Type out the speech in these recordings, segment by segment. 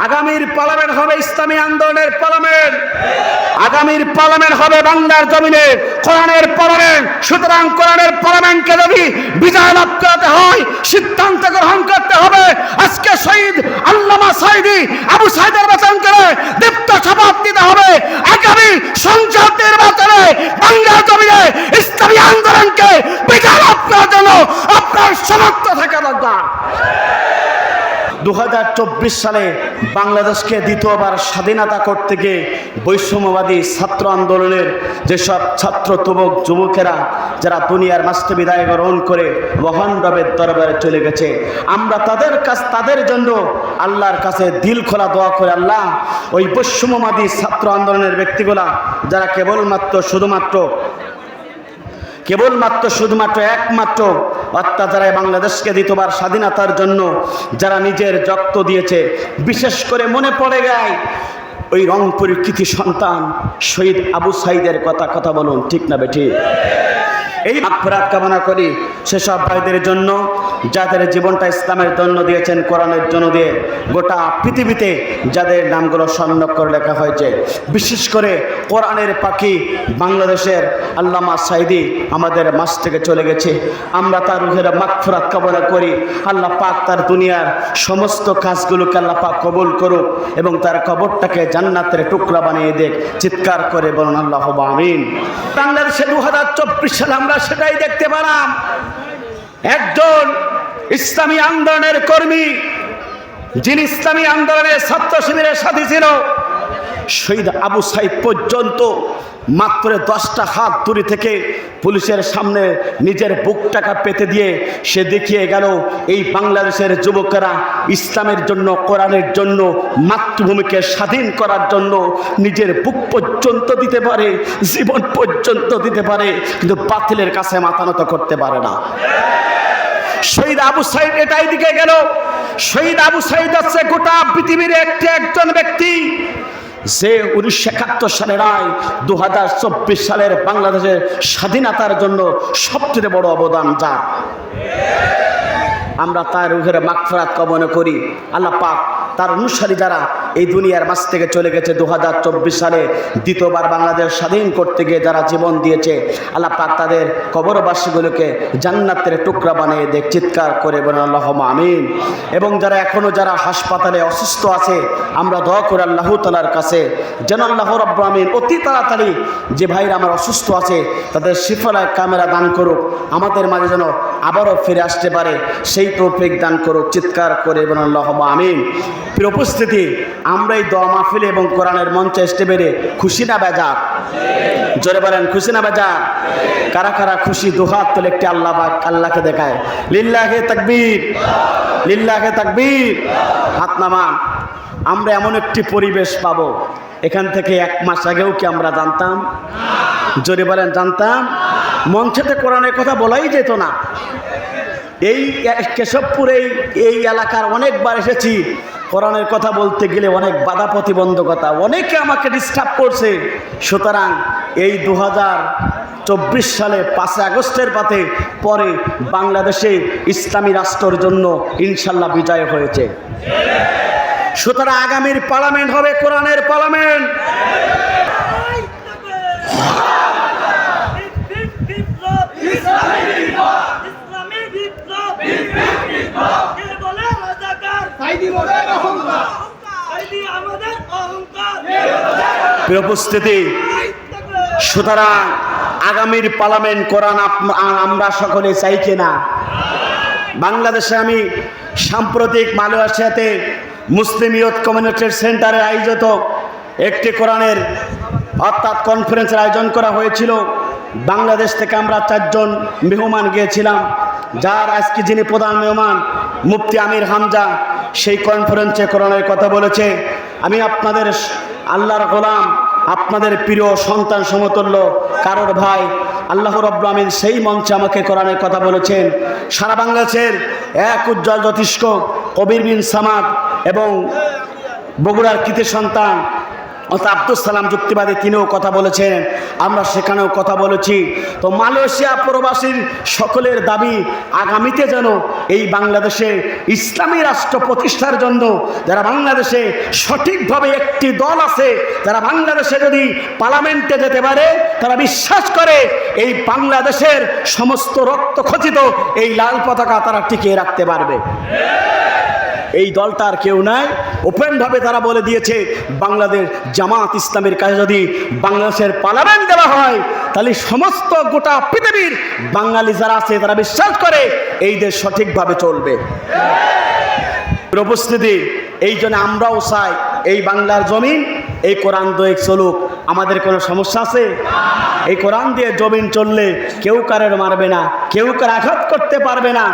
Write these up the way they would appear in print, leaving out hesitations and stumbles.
আগামীর পার্লামেন্ট হবে ইসলামী আন্দোলনের পার্লামেন্ট, আগামীর পার্লামেন্ট হবে বাংলার জমিনে কোরআনের পার্লামেন্ট। সুতরাং কোরআনের পার্লামেন্টকে যদি বিজয় লাভ করতে হয় সিদ্ধান্ত গ্রহণ করতে হবে। আজকে শহীদ আল্লামা সাঈদী আবু সাঈদের বাঁচান করে দীপ্ত শপথ দিতে হবে আগামী সংসদ নির্বাচনে বাংলার জমিনে ইসলামী আন্দোলনকে বিজয় লাভ করার জন্য আপনার সমর্থ থাকা দরকার। 2024 সালে বাংলাদেশকে দ্বিতীয়বার স্বাধীনতা করতে গিয়ে বৈষম্যবাদী ছাত্র আন্দোলনের যেসব ছাত্র যুবকেরা যারা দুনিয়ার মাঝে বিদায় গ্রহণ করে মহান রবের দরবারে চলে গেছে, আমরা তাদের জন্য আল্লাহর কাছে দিল খোলা দোয়া করে, আল্লাহ ওই বৈষম্যবাদী ছাত্র আন্দোলনের ব্যক্তিগুলা যারা শুধুমাত্র একমাত্র অত্যাচারে বাংলাদেশকে দ্বিতীয়বার স্বাধীনতার জন্য যারা নিজের রক্ত দিয়েছে, বিশেষ করে মনে পড়ে যায় ওই রংপুরের কৃতি সন্তান শহীদ আবু সাঈদের কথা বলুন, ঠিক না বেঠি? এই মাগফিরাত কামনা করি সেসব ভাইদের জন্য যাদের জীবনটা ইসলামের জন্য দিয়েছেন, কোরআনের জন্য দিয়ে গোটা পৃথিবীতে যাদের নামগুলো স্বর্ণাক্ষরে লেখা হয়েছে। বিশেষ করে কোরআনের পাখি বাংলাদেশের আল্লামা সাঈদী আমাদের মাঝ থেকে চলে গেছে। আমরা তার রুহের মাগফিরাত কামনা করি। আল্লাহ পাক তার দুনিয়ার সমস্ত কাজগুলোকে আল্লাহ পাক কবুল করুক এবং তার কবরটাকে জান্নাতের টুকরা বানিয়ে দেখ। চিৎকার করে বলুন আল্লাহুম্মা আমিন। বাংলাদেশে 2024 সালে আমরা সেটাই দেখতে পেলাম। একজন ইসলামী আন্দোলনের কর্মী, যিনি ইসলামী আন্দোলনের ছাত্র শিবিরের সাথী ছিল, শহীদ আবু সাঈদ পর্যন্ত মাত্র 10টা হাত দূরে থেকে পুলিশের সামনে নিজের বুকটাকে পেতে দিয়ে সে দেখিয়ে গেল এই বাংলাদেশের যুবকেরা ইসলামের জন্য, কোরআনের জন্য, মাতৃভূমিকে স্বাধীন করার জন্য নিজের বুক পর্যন্ত দিতে পারে, জীবন পর্যন্ত দিতে পারে, কিন্তু বাতিলের কাছে মাথা নত করতে পারে না। শহীদ আবু সাঈদ এটাই দিকে গেল। শহীদ আবু সাঈদ হচ্ছে গোটা পৃথিবীর একজন ব্যক্তি যে 1971 সালে নয় 2024 সালের বাংলাদেশের স্বাধীনতার জন্য সবচেয়ে বড় অবদান যার। আমরা তার রুহের মাগফিরাত কামনা করি। আল্লাহ পাক তার অনুসারী যারা এই দুনিয়ার মাঝ থেকে চলে গেছে 2024 সালে দ্বিতীয়বার বাংলাদেশ স্বাধীন করতে গিয়ে যারা জীবন দিয়েছে, আল্লাহ পাক তাদের কবরবাসীগুলোকে জান্নাতের টুকরা বানিয়ে দেখ। চিৎকার করে বলেন আল্লাহুম্মা আমিন। এবং যারা হাসপাতালে অসুস্থ আছে, আমরা দোয়া করি আল্লাহ তাআলার কাছে যেন আল্লাহ রাব্বুল আমিন অতি তাড়াতাড়ি যে ভাইরা আমার অসুস্থ আছে তাদের শিফায় কামেরা দান করুক, আমাদের মাঝে যেন আবারও ফিরে আসতে পারে সেই তৌফিক দান করুক। চিৎকার করে বলেন আল্লাহুম্মা আমিন। প্রিয় উপস্থিতি, আমরা এই দোয়া মাহফিলে এবং কোরআনের মঞ্চে আসতে পেরে খুশি না বেজার? জোরে বলেন খুশি না বেজার? কারা কারা খুশি দুহাত তুলে একটি আল্লাহকে দেখায়। লিল্লাহে তাকবীর, লিল্লাহে তাকবীর। হাত নামান। আমরা এমন একটি পরিবেশ পাবো, এখান থেকে 1 মাস আগেও কি আমরা জানতাম? জোরে বলেন জানতাম? মঞ্চেতে কোরআনের কথা বলাই যেত না। এই কেশবপুরে এই এলাকার অনেকবার এসেছি, কোরআনের কথা বলতে গেলে অনেক বাধা প্রতিবন্ধকতা, অনেকে আমাকে ডিস্টার্ব করছে। সুতরাং এই 2024 সালে 5 আগস্টের পরে বাংলাদেশে ইসলামী রাষ্ট্রের জন্য ইনশাল্লাহ বিজয় হয়েছে। সুতরাং আগামীর পার্লামেন্ট হবে কোরআনের পার্লামেন্ট। উপস্থিতি, সুতরাং আগামীর পার্লামেন্ট কোরআন আমরা সকলে চাই কিনা? বাংলাদেশে আমি সাম্প্রতিক মালয়েশিয়াতে মুসলিম ইয়ুথ কমিউনিটি সেন্টারে আয়োজিত একটি কোরআনের অর্থাৎ কনফারেন্সের আয়োজন করা হয়েছিল। বাংলাদেশ থেকে আমরা 4 জন মেহমান গিয়েছিলাম, যার আজকে যিনি প্রধান মেহমান মুফতি আমির হামজা, সেই কনফারেন্সে কোরআনের কথা বলেছে। আমি আপনাদের আল্লাহর গোলাম, আপনাদের প্রিয় সন্তান সমতুল্য কারোর ভাই আল্লাহ রাব্বুল আমিন সেই মঞ্চে আমাকে কোরআনের কথা বলেছেন। সারা বাংলাদেশের এক উজ্জ্বল জ্যোতিষ্ক কবির বিন সামাদ এবং বগুড়ার কৃতি সন্তান অর্থাৎ আব্দুল সালাম যুক্তিবাদী তিনিও কথা বলেছেন, আমরা সেখানেও কথা বলেছি। তো মালয়েশিয়া প্রবাসীর সকলের দাবি আগামীতে যেন এই বাংলাদেশে ইসলামী রাষ্ট্র প্রতিষ্ঠার জন্য যারা বাংলাদেশে সঠিকভাবে একটি দল আছে, যারা বাংলাদেশে যদি পার্লামেন্টে যেতে পারে, তারা বিশ্বাস করে এই বাংলাদেশের সমস্ত রক্ত খচিত এই লাল পতাকা তারা টিকিয়ে রাখতে পারবে। এই দলটার কেউ নাই, ওপেনভাবে তারা বলে দিয়েছে বাংলাদেশ জামাত ইসলামের কাছে যদি বাংলাদেশের পার্লামেন্ট দেওয়া হয়, তাহলে সমস্ত গোটা পৃথিবীর বাঙালি যারা আছে তারা বিশ্বাস করে এই দেশ সঠিকভাবে চলবে। উপস্থিতি, এই জন্য আমরাও চাই এই বাংলার জমিন এই কোরআন দোয়েক চলুক। আমাদের কোনো সমস্যা আছে? এই কোরআন দিয়ে জমিন চললে কেউ কারোর মারবে না, কেউ কার আঘাত করতে পারবে না।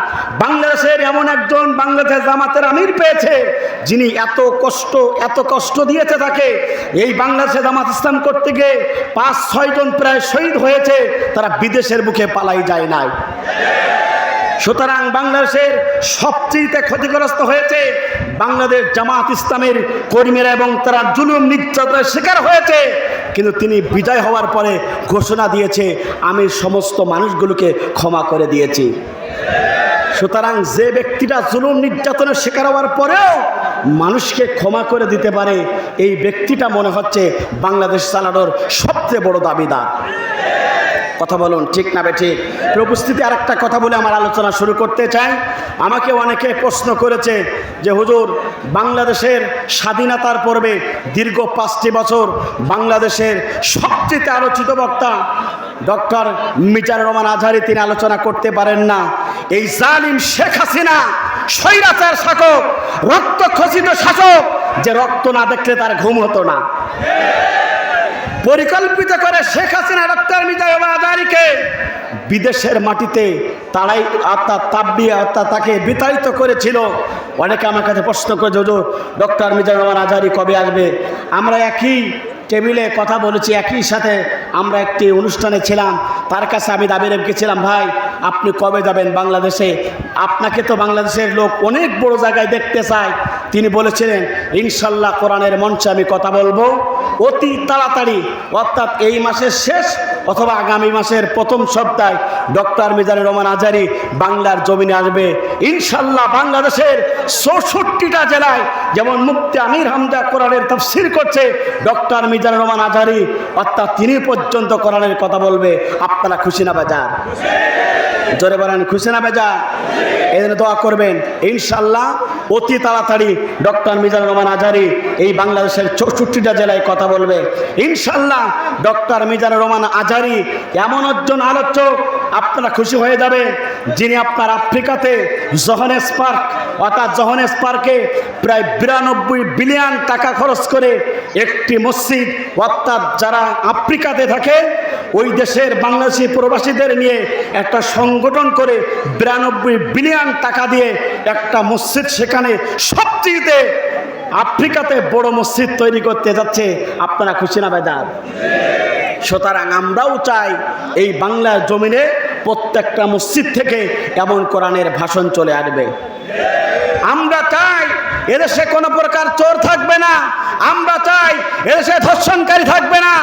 বাংলাদেশের এমন একজন বাংলাদেশ জামাতের আমির পেয়েছে যিনি এত কষ্ট দিয়েছে তাকে। এই বাংলাদেশে জামাত ইসলাম করতে গিয়ে 5-6 জন প্রায় শহীদ হয়েছে, তারা বিদেশের বুকে পালাই যায় নাই। সুতরাং বাংলাদেশের সবচেয়ে ক্ষতিগ্রস্ত হয়েছে বাংলাদেশ জামাত ইসলামের কর্মীরা এবং তারা জুলুম নির্যাতনের শিকার হয়েছে। কিন্তু তিনি বিজয় হওয়ার পরে ঘোষণা দিয়েছে, আমি সমস্ত মানুষগুলোকে ক্ষমা করে দিয়েছি। সুতরাং যে ব্যক্তিটা জুলুম নির্যাতনের শিকার হওয়ার পরেও মানুষকে ক্ষমা করে দিতে পারে, এই ব্যক্তিটা মনে হচ্ছে বাংলাদেশ চালানোর সবচেয়ে বড় দাবিদার। কথা বলুন, ঠিক না বেঠিক? উপস্থিতি, আরেকটা কথা বলে আমার আলোচনা শুরু করতে চাই। আমাকে অনেকে প্রশ্ন করেছে যে হুজুর, বাংলাদেশের স্বাধীনতার পূর্বে দীর্ঘ 5টি বছর বাংলাদেশের সবচেয়ে আলোচিত বক্তা ডক্টর মিজানুর রহমান আজহারী তিনি আলোচনা করতে পারেন না। এই জালিম শেখ হাসিনা স্বৈরাচার শাসক, রক্ত খচিত শাসক, যে রক্ত না দেখলে তার ঘুম হতো না। পরিকল্পিত করে শেখ হাসিনা ডক্টর মিজানুর রহমান আজহারীকে বিদেশের মাটিতে তারাই তাকে বিতাড়িত করেছিল। অনেকে আমার কাছে প্রশ্ন করে, হুজুর ডক্টর মিজানুর রহমান আজহারী কবে আসবে? আমরা একই টেবিলে কথা বলেছি, একই সাথে আমরা একটি অনুষ্ঠানে ছিলাম। তার কাছে আমি দাবি রেখেছিলাম, ভাই আপনি কবে যাবেন বাংলাদেশে? আপনাকে তো বাংলাদেশের লোক অনেক বড় জায়গায় দেখতে চায়। তিনি বলেছিলেন, ইনশাল্লাহ কোরআনের মঞ্চে আমি কথা বলবো অতি তাড়াতাড়ি, অর্থাৎ এই মাসের শেষ অথবা আগামী মাসের প্রথম সপ্তাহে ডক্টর মিজানুর রহমান আজহারী বাংলার জমিনে আসবে। ইনশাল্লাহ বাংলাদেশের 64টা জেলায় যেমন মুফতি আমির হামজা কোরআনের তাফসীর করছে, ডক্টর মিজানুর রহমান আজহারী অর্থাৎ তিনি পর্যন্ত কোরআনের কথা বলবে। আপনারা খুশি না বেজার? জোরে বলেন, খুশি না বেজার? এই জন্য দোয়া করবেন, ইনশাল্লাহ অতি তাড়াতাড়ি ডক্টর মিজানুর রহমান আজহারী এই বাংলাদেশের 64টা জেলায় কথা বলবে। ইনশাল্লাহ ডক্টর মিজানুর রহমান আজহারী এমন একজন আলোচক, আপনারা খুশি হয়ে যাবেন, যিনি আপনার আফ্রিকাতে জোহানেসবার্গ অর্থাৎ জোহানেসবার্গে প্রায় 92 বিলিয়ন টাকা খরচ করে একটি মসজিদ, অর্থাৎ যারা আফ্রিকাতে থাকে ওই দেশের বাংলাদেশি প্রবাসীদের নিয়ে একটা সংগঠন করে 92 বিলিয়ন টাকা দিয়ে একটা মসজিদ সেখানে সবচেয়ে আফ্রিকাতে বড় মসজিদ তৈরি করতে যাচ্ছে। আপনারা খুশি না বেজার? সুতরাং আমরাও চাই এই বাংলার জমিনে প্রত্যেকটা মসজিদ থেকে এমন কোরআনের ভাষণ চলে আসবে। আমরা চাই এদেশে কোনো প্রকার চোর থাকবে না, আমরা চাই এদেশে ধর্ষণকারী থাকবে না,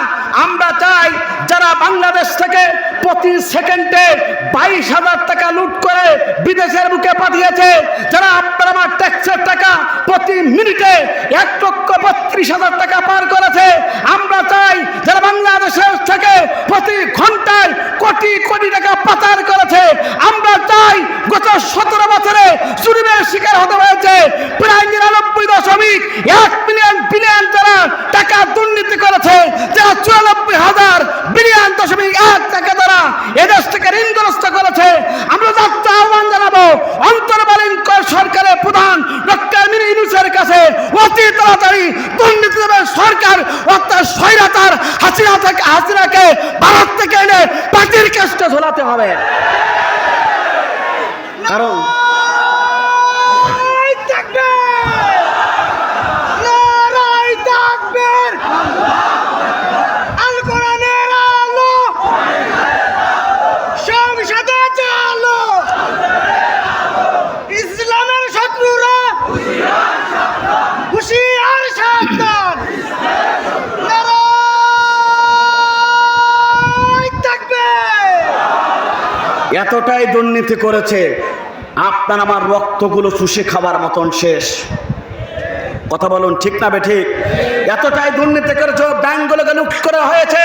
আমরা চাই যারা বাংলাদেশ থেকে প্রতি সেকেন্ডে 22,000 টাকা লুট করে বিদেশের বুকে পাঠিয়েছে, যারা আপনার আমার ট্যাক্সের টাকা প্রতি মিনিটে 1,32,000 টাকা পার করেছে, আমরা চাই যারা বাংলাদেশের থেকে প্রতি ঘন্টায় কোটি কোটি টাকা পাচার করেছে, আমরা চাই গত 17 বছরে জুলুমের শিকার হতে হয়েছে প্রায় 99.1 বিলিয়ন যারা টাকা দুর্নীতি করেছে, যারা 94,000 বিলিয়ন দশমিক 1 টাকা দ্বারা এদেশ থেকে ঋণগ্রস্ত করেছে। আমরা যাত্রা আহ্বান জানাবো অন্তর্বর্তীকালীন সরকারের প্রধান ডক্টর মির ইউনূসের কাছে অতি তাড়াতাড়ি দুর্নীতি সরকার অর্থাৎ স্বৈরাচার হাসিনাকে ভারত থেকে এনে পার্টির কাজটা ঝোলাতে হবে। কারণ এতটাই দুর্নীতি করেছে, আপনার আমার রক্তগুলো চুষে খাবার মতন শেষ। কথা বলুন ঠিক না বেঠিক? এতটাই দুর্নীতি করেছে, ব্যাংকগুলোকে লুট করা হয়েছে,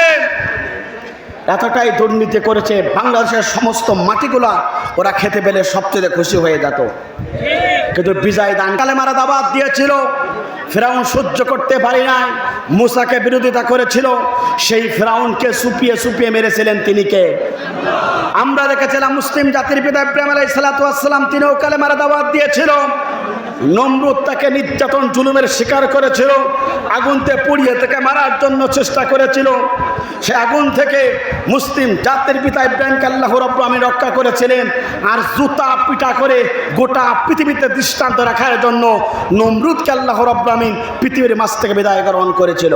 এতটাই দুর্নীতি করেছে, বাংলাদেশের সমস্ত মাটিগুলা ওরা খেতে পেলে সবচেয়ে খুশি হয়ে যেত। কিন্তু বিজয় দান কালেমার দাওয়াত দিয়েছিল, ফেরাউন সহ্য করতে পারি নাই, মুসাকে বিরোধিতা করেছিল, সেই ফেরাউনকে সুপিয়ে সুপিয়ে মেরেছিলেন তিনি কে? আমরা দেখেছিলাম মুসলিম জাতির পিতা ইব্রাহিম আলাইহিস সালাতু ওয়াস সালাম, তিনিও কালেমার দাওয়াত দিয়েছিল। নমরুদ তাকে নির্যাতন জুলুমের শিকার করেছিল, আগুনতে পুড়িয়ে তাকে মারার জন্য চেষ্টা করেছিল। সে আগুন থেকে মুসলিম জাতির পিতা ইব্রাহিমকে আল্লাহ রাব্বুল আলামিন রক্ষা করেছিলেন। আর জুতা পিটা করে গোটা পৃথিবীতে দৃষ্টান্ত রাখার জন্য নমরুদকে আল্লাহ রাব্বুল আলামিন পৃথিবীর মাঝ থেকে বিদায় গ্রহণ করেছিল।